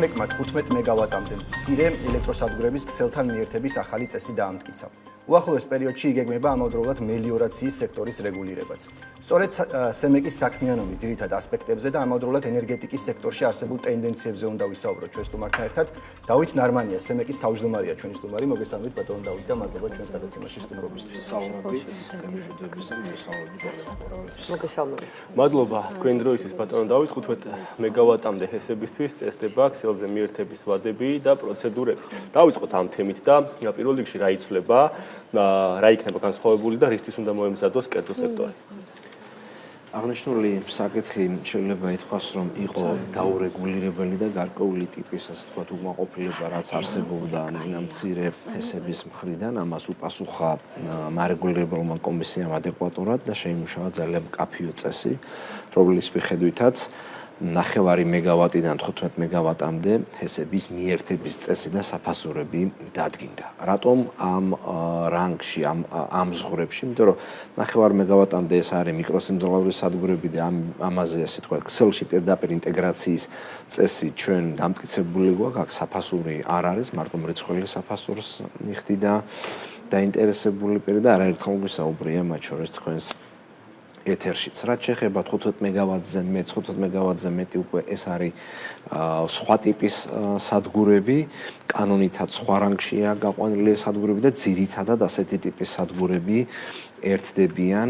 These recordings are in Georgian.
სემეკმა 15 მეგავატამდე მცირე ელექტროსადგურების ქსელთან მიერთების ახალი წესი დაამტკიცა. უახლოეს პერიოდში იგეგმება ამავდროულად მელიორაციის სექტორის რეგულირებაც. სწორედ სემეკის საქმიანობის ძირითად ასპექტებზე და ამავდროულად ენერგეტიკის სექტორში არსებულ ტენდენციებზე უნდა ვისაუბროთ ჩვენ სტუმართან ერთად. დავით ნარმანია, სემეკის თავმჯდომარეა ჩვენი სტუმარი. მოგესალმებით ბატონო დავით და მადლობა ჩვენს გადაცემაში სტუმრობისთვის. მოგესალმებით. მადლობა თქვენ დროისთვის ბატონო დავით 15 მეგავატამდე ჰესებისთვის წესდება ქსელზე მიერთების ვადები და პროცედურები. დავიწყოთ ამ თემით და პირველ რიგში რა იცვლება, რა იქნება განსხვავებული და რისთვის უნდა მოემზადოს კერძო სექტორი. აღნიშნული საკითხი შეიძლება ითქვას, რომ იყო დაურეგულირებელი და გარკვეული ტიპის, ასე ვთქვათ, უკმაყოფილება, რაც არსებობდა მცირე ჰესების მხრიდან, ამას უპასუხა მარეგულირებელმა კომისიამ ადეკვატურად და შეიმუშავა ძალიან მკაფიო წესი, რომლის მიხედვითაც 9 მეგავატიდან 15 მეგავატამდე ჰესების მიერთების წესი და საფასურები დადგინდა. რატომ ამ რანგში, ამ ზღვრებში? იმიტომ რომ 9 მეგავატამდე ეს არის მიკროსიმძლავრის სადგურები და ამაზე ასე თქვა ქსელში პირდაპირ ინტეგრაციის წესი ჩვენ დამტკიცებული გვაქვს, აქ საფასური არ არის, მარტო მრეცხელი საფასურს იხდი და დაინტერესებული პირი და არაერთხელ გვისაუბრია მათ შორის თქვენს ეთერშიც. რაც შეეხება 15 მეგავატზე მეტ, 15 მეგავატზე მეტი უკვე ეს არის სხვა ტიპის სადგურები, კანონითაც სხვა რანგშია გაყვანილი სადგურები და ძირითადად ასეთი ტიპის სადგურები ერთდებიან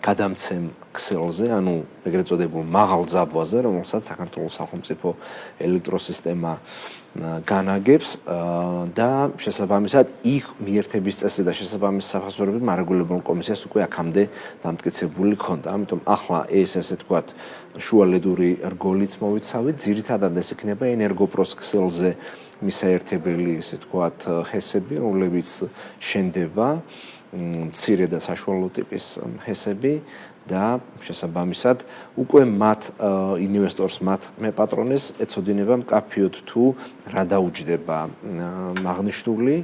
გადამცემ ქსელზე, ანუ ეგრეთ წოდებულ მაღალ ძაბვაზე, რომელსაც საქართველოს სახელმწიფო ელექტროსისტემა განაგებს და შესაბამისად იქ მიერთების წესი და შესაბამისი საფასურები მარეგულირებელ კომისიას უკვე აქამდე დამტკიცებული ჰქონდა. ამიტომ ახლა ეს ასე თქვათ შუალედური რგოლიც მოვიცავით, ძირითადად ეს იქნება ენერგოპროს ქსელზე მისაერთებელი ასე თქვათ ჰესები, რომლებიც შენდება მცირე და საშუალო ტიპის ჰესები და შესაბამისად უკვე მათ ინვესტორს, მათ მეპატრონეს ეცოდინება მკაფიოდ თუ რა დაუჯდება აღნიშნული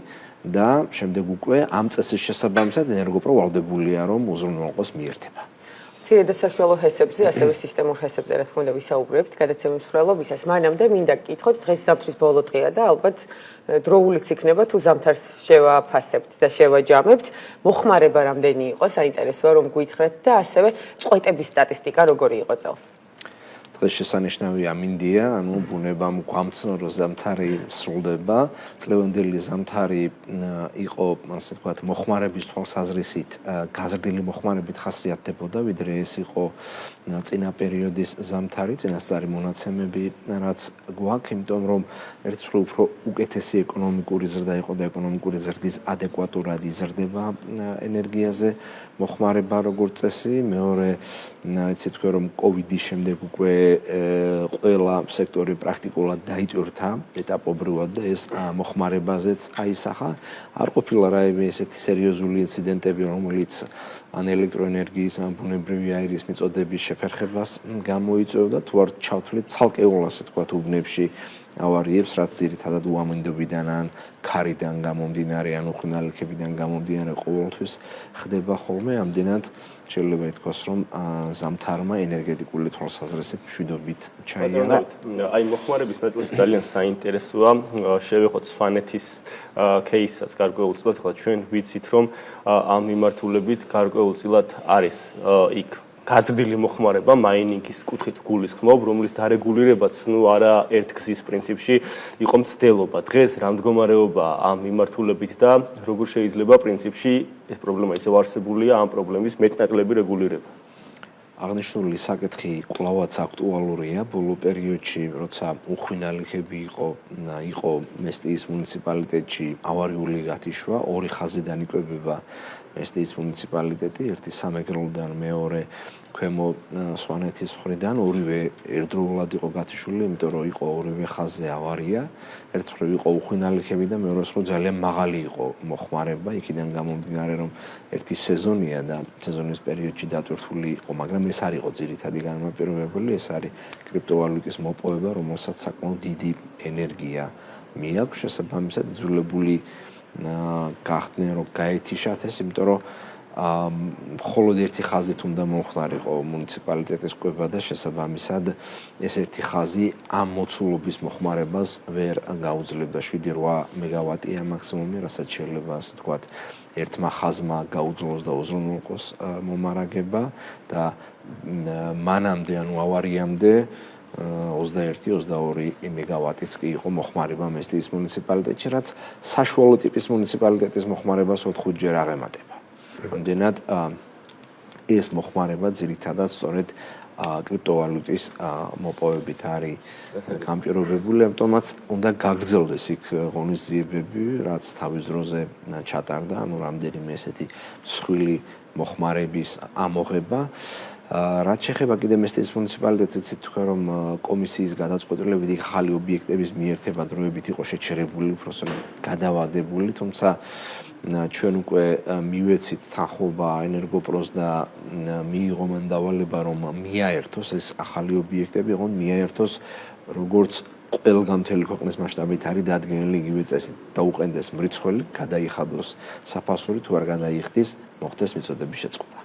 და შემდეგ უკვე ამ წესის შესაბამისად ენერგოპრო ვალდებულია რომ უზრუნველყოს მიერთება. მცირე და საშუალო ჰესებზე, ასევე სისტემურ ჰესებზე, რა თქმა უნდა, ვისაუბრებთ გადაცემის მსვლელობისას. მანამდე მინდა გკითხოთ, დღეს ზამთრის ბოლო დღეა და ალბათ დროულიც იქნება თუ ზამთარს შევაფასებთ და შევაჯამებთ. მოხმარება რამდენი იყო, საინტერესოა რომ გითხრათ და ასევე წყვეტების სტატისტიკა როგორი იყო წელს. დღეს შესანიშნავია მინდია, ანუ ბუნებამ გვამცნო რომ ზამთარი სრულდება. წლევანდელი ზამთარი იყო, ასე ვთქვათ, მოხმარების თვალსაზრისით გაზრდილი მოხმარებით ხასიათდებოდა, ვიდრე ეს იყო წინა პერიოდის ზამთარი, წინასწარი მონაცემები, რაც გვაქვს, იმიტომ რომ ერთ მხრივ უფრო უკეთესი ეკონომიკური ზრდა იყო და ეკონომიკური ზრდის ადეკვატურად იზრდება ენერგიაზე მოხმარება როგორც წესი. მეორე, იცით თქვენ რომ კოვიდის შემდეგ უკვე ყველა სექტორი პრაქტიკულად დაიტვირთა ეტაპობრივად და ეს მოხმარებაზეც აისახა. არ ყოფილა რაიმე ესეთი სერიოზული ინციდენტები, რომელიც ან ელექტროენერგიის, ან ბუნებრივი აირის მიწოდების შეფერხებას გამოიწვევდა, თუ არ ჩავთვლით ცალკეულ ასე თქვათ უბნებში ავარიებს, რაც ძირითადად უამინდობიდან ან ქარიდან გამომდინარე, ან უხნალიქებიდან გამომდინარე ყოველთვის ხდება ხოლმე. ამდენად შეიძლება ითქვას, რომ ზამთარმა ენერგეტიკული თვალსაზრისით მშვიდობით ჩაიარა. აი მოხმარების ნაწილში ძალიან საინტერესოა. შევეხოთ სვანეთის кейსაც გარკვეულწილად, ახლა ჩვენ ვიცით, რომ ამ მიმართულებით გარკვეულწილად არის იქ გაზრდილი მოხმარება მაინინგის კუთხით გულისხმობ, რომლის დარეგულირებაც არა ერთგზის პრინციპში იყო მცდელობა. დღეს რა მდგომარეობაა ამ მიმართულებით და როგორ შეიძლება პრინციპში ეს პრობლემა ისევ არსებულია, ამ პრობლემის მეტნაკლები რეგულირება. აღნიშნული საკითხი კვლავაც აქტუალურია. ბოლო პერიოდში, როცა უხვინალიქები იყო მესტიის მუნიციპალიტეტში ავარიული გათიშვა, ორი ხაზიდან იკვებება მესტიის მუნიციპალიტეტი, ერთი სამეგრელოდან, მეორე ქვემო სვანეთის მხრიდან, ორივე ერთდროულად იყო გათიშული, იმიტომ რომ იყო ორივე ხაზზე ავარია. ერთ მხრივ იყო უხვინალიქები და მეორე მხრივ ძალიან მაღალი იყო მოხმარება, იქიდან გამომდინარე რომ ერთი სეზონია და სეზონის პერიოდში დატვირთული იყო, მაგრამ ეს არ იყო ძირითადი განმაპირობებელი, ეს არის კრიპტოვალუტის მოპოვება, რომელსაც საკმაოდ დიდი ენერგია მიაქვს, შესაბამისად იძულებული გახდნენ რომ გაეთიშათ ეს, იმიტომ რომ მხოლოდ ერთი ხაზით უნდა მომხდარიყო მუნიციპალიტეტის კვება და შესაბამისად ეს ერთი ხაზი ამ მოცულობის მოხმარებას ვერ გაუძლებდა 7-8 მეგავატია მაქსიმუმი, რასაც შეიძლება ასე ვთქვათ ერთმა ხაზმა გაუძლოს და უზრუნველყოს მომარაგება და მანამდე ანუ ავარიამდე 21-22 მეგავატიც კი იყო მოხმარება მესტიის მუნიციპალიტეტში, რაც საშუალო ტიპის მუნიციპალიტეტის მოხმარებას 4-5-ჯერ აღემატება. Ამდენად ეს მოხმარება ძირითადად სწორედ კრიპტოვალუტის მოპოვებით არის გამპირობებული, ამიტომაც უნდა გაგრძელდეს იქ ღონისძიებები, რაც თავის დროზე ჩატარდა, ანუ რამდენიმე ესეთი მსხვილი მოხმარების ამოღება. რაც შეეხება კიდე მესტიის მუნიციპალიტეტს, იცით თქვენ რომ კომისიის გადაწყვეტილებით ახალი ობიექტების მიერთება დროებით იყო შეჩერებული, უბრალოდ გადავადებული, თუმცა ჩვენ უკვე მივეცით თანხმობა ენერგოპროს და მიიღო მან დავალება რომ მიაერთოს ეს ახალი ობიექტები, ოღონდ მიაერთოს როგორც ყველგან მთელი ქვეყნის მასშტაბით არის დადგენილი იგივე წესით დაუყენდეს მრიცხველი, გადაიხადოს საფასური, თუ არ გადაიხდის, მოხდეს მიწოდების შეწყვეტა.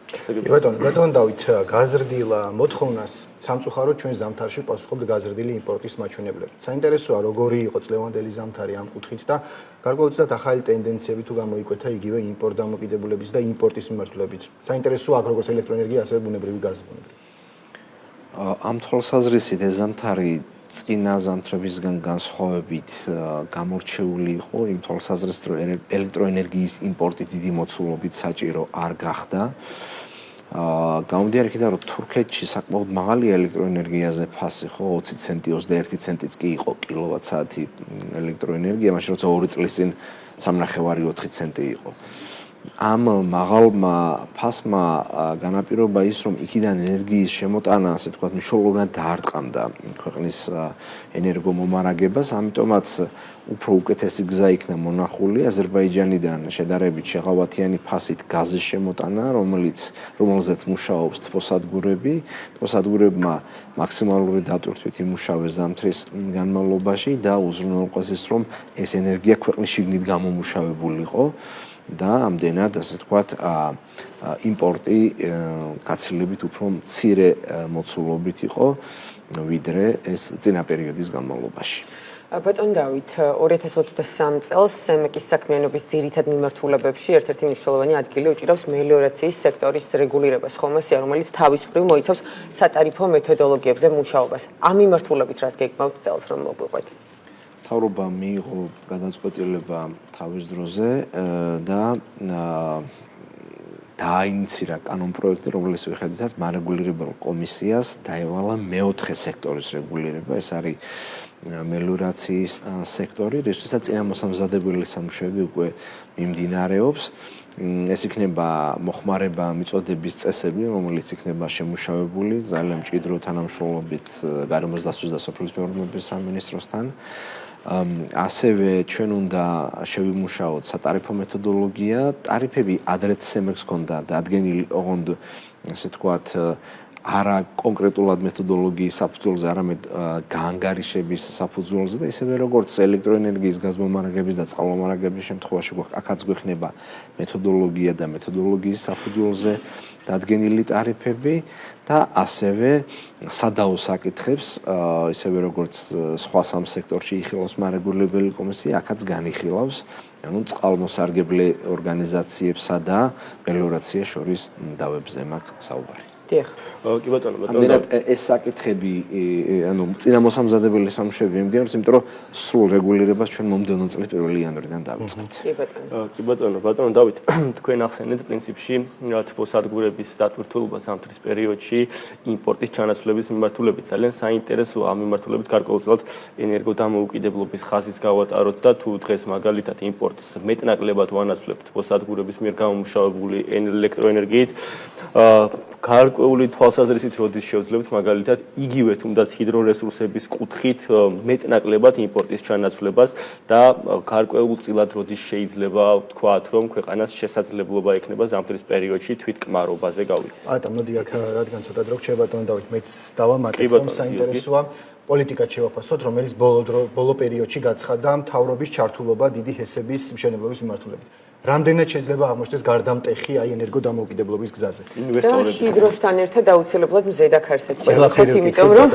ბატონო დავით, გაზრდილა მოთხოვნას სამწუხაროდ ჩვენ ზამთარში პასუხობთ გაზრდილი იმპორტის მაჩვენებლებით. საინტერესოა როგორი იყო წლევანდელი ზამთარი ამ კუთხით და გარკვეულწილად ახალი ტენდენციები თუ გამოიკვეთა იგივე იმპორტ დამოკიდებულების და იმპორტის მიმართულებით. საინტერესოა აქ როგორც ელექტროენერგია, ასევე ბუნებრივი გაზი. ამ თვალსაზრისით ეს ზამთარი წინა ზამთრებისგან განსხვავებით გამორჩეული იყო იმ თვალსაზრისით, რომ ელექტროენერგიის იმპორტი დიდი მოცულობით საჭირო არ გახდა. გამომდინარე იქიდან, რომ თურქეთში საკმაოდ მაღალი ელექტროენერგიაზე ფასი ხო 20 ცენტი, 21 ცენტიც კი იყო კილოვატ-საათი ელექტროენერგია, მაშინ როცა 2 წლის წინ 3.4 ცენტი იყო. ამ მაღალმა ფასმა განაპირობა ის, რომ იქიდან ენერგიის შემოტანა, ასე ვთქვათ, მნიშვნელოვნად დაარტყამდა ქვეყნის ენერგომომარაგებას, ამიტომაც უფრო უკეთესი გზა იქნა მონახული აზერბაიჯანიდან შედარებით შეღავათიანი ფასით გაზის შემოტანა, რომელზეც მუშაობს თბოსადგურები. თბოსადგურებმა მაქსიმალური დატვირთვით იმუშავეს ზამთრის განმავლობაში და უზრუნველყვეს ის, რომ ეს ენერგია ქვეყნის შიგნით გამომუშავებული იყო. და ამდენად, ასე ვთქვათ, იმპორტი გაცილებით უფრო მცირე მოცულობით იყო, ვიდრე ეს წინა პერიოდის განმავლობაში. ბატონ დავით, 2023 წელს სემეკის საქმიანობის ძირითად მიმართულებებში ერთ-ერთი მნიშვნელოვანი ადგილი უჭირავს მელიორაციის სექტორის რეგულირებას, ხომ ასეა, რომელიც თავისუფლად მოიცავს სატარიფო მეთოდოლოგიებზე მუშაობას. ამ მიმართულებით რას გეკმავთ წელს რომ მოგვიყვეთ? მთავრობა მიიღო გადაწყვეტილება თავის დროზე და დააინიცირა კანონპროექტი, რომლის მიხედვითაც მარეგულირებელ კომისიას დაევალა მეოთხე სექტორის რეგულირება, ეს არის მელიორაციის სექტორი, რისთვისაც წინამოსამზადებელი სამუშაოები უკვე მიმდინარეობს. ეს იქნება მოხმარება მიწოდების წესები, რომელიც იქნება შემუშავებული ძალიან მჭიდრო თანამშრომლობით გარემოს დაცვის და სოფლის მეურნეობის სამინისტროსთან. ასევე ჩვენ უნდა შევიმუშაოთ სატარიფო მეთოდოლოგია. ტარიფები ადრეც სემეკს ჰქონდა დადგენილი, ოღონდ ასე ვთქვათ, არა კონკრეტულად მეთოდოლოგიის საფუძველზე, არამედ გაანგარიშების საფუძველზე და ისევე როგორც ელექტროენერგიის გაზმომარაგების და წყალმომარაგების შემთხვევაში აქაც გვექნება მეთოდოლოგია და მეთოდოლოგიის საფუძველზე დადგენილი ტარიფები და ასევე სადაო საკითხებს, ისევე როგორც სხვა სამ სექტორში იხილავს მარეგულირებელი კომისია, აქაც განიხილავს, ანუ წყალმოსარგებლე ორგანიზაციებსა და მელიორაციას შორის დავებზე მაქვს საუბარი. დიახ. კი ბატონო, ამდენად ეს საკითხები, ანუ წინამოსამზადებელი სამუშაოები მიმდინარეობს, იმიტომ რომ სრულ რეგულირებას ჩვენ მომდევნო წლის 1 იანვრიდან დავიწყებთ. კი ბატონო. ბატონო დავით, თქვენ ახსენეთ პრინციპში თბოსადგურების დატვირთულობა ზამთრის პერიოდში იმპორტის ჩანაცვლების მიმართულებით. ძალიან საინტერესოა ამ მიმართულებით გარკვეულწილად ენერგოდამოუკიდებლობის ხაზის გავატაროთ და თუ დღეს მაგალითად იმპორტს მეტნაკლებად ვანაცვლებთ თბოსადგურების მიერ გამომუშავებული ელექტროენერგიით, გარკვეული თვალსაზრისით როდის შევძლებთ მაგალითად იგივე თუნდაც ჰიდრორესურსების კუთხით მეტნაკლებად იმპორტის ჩანაცვლებას და გარკვეულწილად როდის შეიძლება ვთქვათ, რომ ქვეყანას შესაძლებლობა ექნება ზამთრის პერიოდში თვითკმარობაზე გავიდეს. მოდი აქ რადგან ცოტა დრო რჩება, ბატონო დავით, მეც დავამატებ, რომ საინტერესოა პოლიტიკად შევაფასოთ, რომელიც ბოლო პერიოდში გაცხადდა მთავრობის ჩართულობა დიდი ჰესების მშენებლობის მიმართულებით. რამდენად შეიძლება აღმოჩნდეს გარდამტეხი აი ენერგოდამოუკიდებლობის გზაზე? და ჰიდროსთან ერთად აუცილებლად მზედაქარსაც შევახოთ, იმიტომ რომ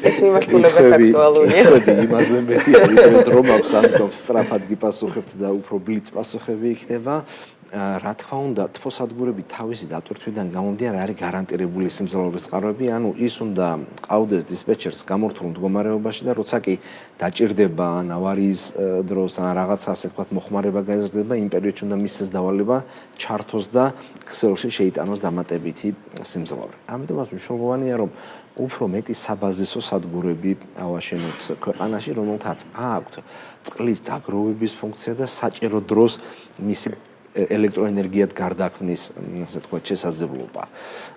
ეს მიმართულებაც აქტუალურია. იმაზე მეტი არის, რომ აქვს ამიტომ სწრაფად გიპასუხებთ და უფრო ბლიც პასუხები იქნება. რა თქმა უნდა, თბოსადგურები თავისი დატვირთვიდან გამომდინარე არის გარანტირებული სიმძლავრის წყაროები, ანუ ის უნდა ყავდეს დისპეჩერს გამორთულ მდგომარეობაში და როცა კი დაჭირდება ან ავარიის დროს ან რაღაცა ასე ვთქვათ მოხმარება გაიზრდება, იმ პერიოდში უნდა მისცეს დავალება ჩართოს და ქსელში შეიტანოს დამატებითი სიმძლავრი. ამიტომაც მნიშვნელოვანია, რომ უფრო მეტი საბაზისო სადგურები ავაშენოთ ქვეყანაში, რომელთაც აქვთ წყლის დაგროვების ფუნქცია და საჭირო დროს მისი ელექტროენერგიად გარდაქმნის, ასე ვთქვათ, შესაძლებლობა.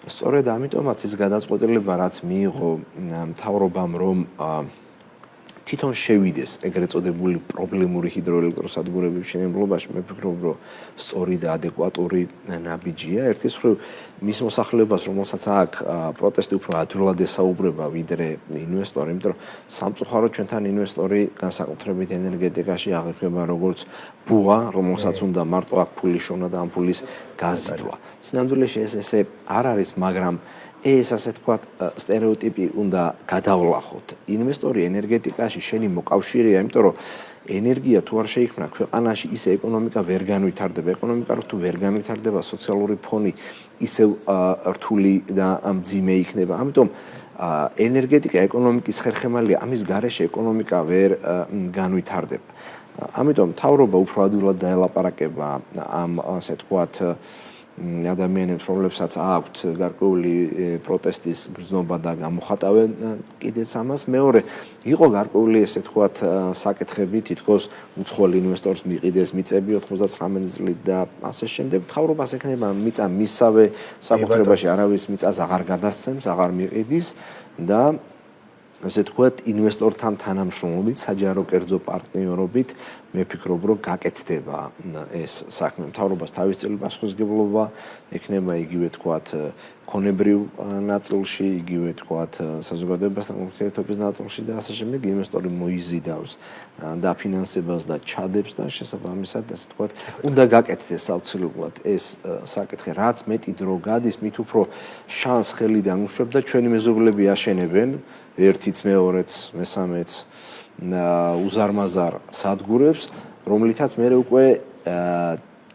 სწორედ ამიტომაც ის გადაწყვეტილება, რაც მიიღო მთავრობამ, რომ თვითონ შევიდეს ეგრეთ წოდებული პრობლემური ჰიდროელექტროსადგურების მშენებლობაში, მე ვფიქრობ, რომ სწორი და ადეკვატური ნაბიჯია. ერთის მხრივ მის მოსახლეობას, რომელსაც აქვს პროტესტი უფრო ადვილად ესაუბრება, ვიდრე ინვესტორი, იმიტომ რომ სამწუხაროდ ჩვენთან ინვესტორი განსაკუთრებით ენერგეტიკაში აღიქვება როგორც ბუღა, რომელსაც უნდა მარტო აქ ფული შოვნა და ამ ფულის გაზიდვა. სინამდვილეში ეს ესე არ არის, მაგრამ ეს ასე თქვათ სტერეოტიპი უნდა გადავლახოთ. ინვესტორი ენერგეტიკაში შენი მოკავშირეა, იმიტომ რომ ენერგია თუ არ შეიქმნა ქვეყანაში, ისე ეკონომიკა ვერ განვითარდება. ეკონომიკა თუ ვერ განვითარდება, სოციალური ფონი ისევ რთული და მძიმე იქნება. ამიტომ ენერგეტიკა ეკონომიკის ხერხემალია, ამის გარეშე ეკონომიკა ვერ განვითარდება. ამიტომ მთავრობა უფრო ადვილად დაელაპარაკება ამ ასე თქვათ ადამიანებს, რომლებსაც აქვთ გარკვეული პროტესტის გრძნობა და გამოხატავენ კიდეც ამას. მეორე, იყო გარკვეული ესე თქვათ საკითხები, თითქოს უცხოელ ინვესტორს მიყიდეს მიწები 99 წლით და ასე შემდეგ. მთავრობას ექნება მიწა მისავე საკუთრებაში, არავის მიწას აღარ გადასცემს, აღარ მიყიდის და ასე თქვათ ინვესტორთან თანამშრომლობით, საჯარო კერძო პარტნიორობით მე ვფიქრობ, რომ გაკეთდება ეს საქმე. მთავრობას თავისწინი პასუხისმგებლობა ექნება იგივე თქვათ ქონებრივ ნაწილში, იგივე თქვათ საზოგადოებასთან ურთიერთობის ნაწილში და ასე შემდეგ. ინვესტორი მოიზიდავს დაფინანსებას და ჩადებს და შესაბამისად ასე თქვათ უნდა გაკეთდეს აუცილებლად ეს საკითხი. რაც მეტი დრო გადის, მით უფრო შანს ხელიდან უშვებ და ჩვენი მეზობლები აშენებენ ერთიც, მეორეც, მესამეც უზარმაზარ სადგურებს, რომლითაც მე უკვე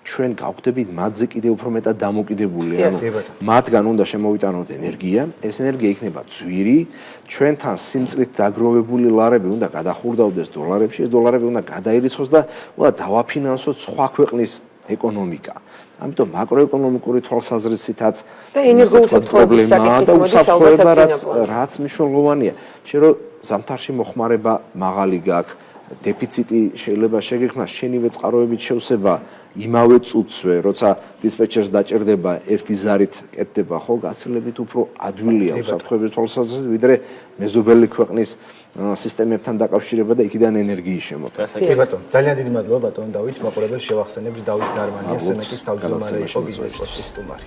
ჩვენ გავხდებით მათზე კიდევ უფრო მეტად დამოკიდებული, ანუ მათგან უნდა შემოვიტანოთ ენერგია, ეს ენერგია იქნება ძვირი, ჩვენთან სიმწრით დაგროვებული ლარები უნდა გადახურდავდეს დოლარებში, ეს დოლარები უნდა გადაირიცხოს და უნდა დავაფინანსოთ სხვა ქვეყნის ეკონომიკა. ამიტომ მაკროეკონომიკური თვალსაზრისითაც და ენერგოუსაფრთხოების საკითხის მოდის ალბათ რაც მნიშვნელოვანია. შეიძლება ზამთარში მოხმარება მაღალი გაქვს, დეფიციტი შეიძლება შეგექმნას, შენივე წყაროებით შევსება იმავე წუთსვე, როცა დისპეჩერს დაჭერდება ერთი ზარით კეთდება, ხო, გაცილებით უფრო ადვილია უსაფრთხოების თვალსაზრისით, ვიდრე მეზობელი ქვეყნის სისტემებთან დაკავშირება და იქიდან ენერგიის შემოტანა. კი ბატონო, ძალიან დიდი მადლობა ბატონო დავით, მაყურებელს შევახსენებთ დავით ნარმანია, სენაკის თავმჯდომარე იყო ბიზნეს პოსტის სტუმარი.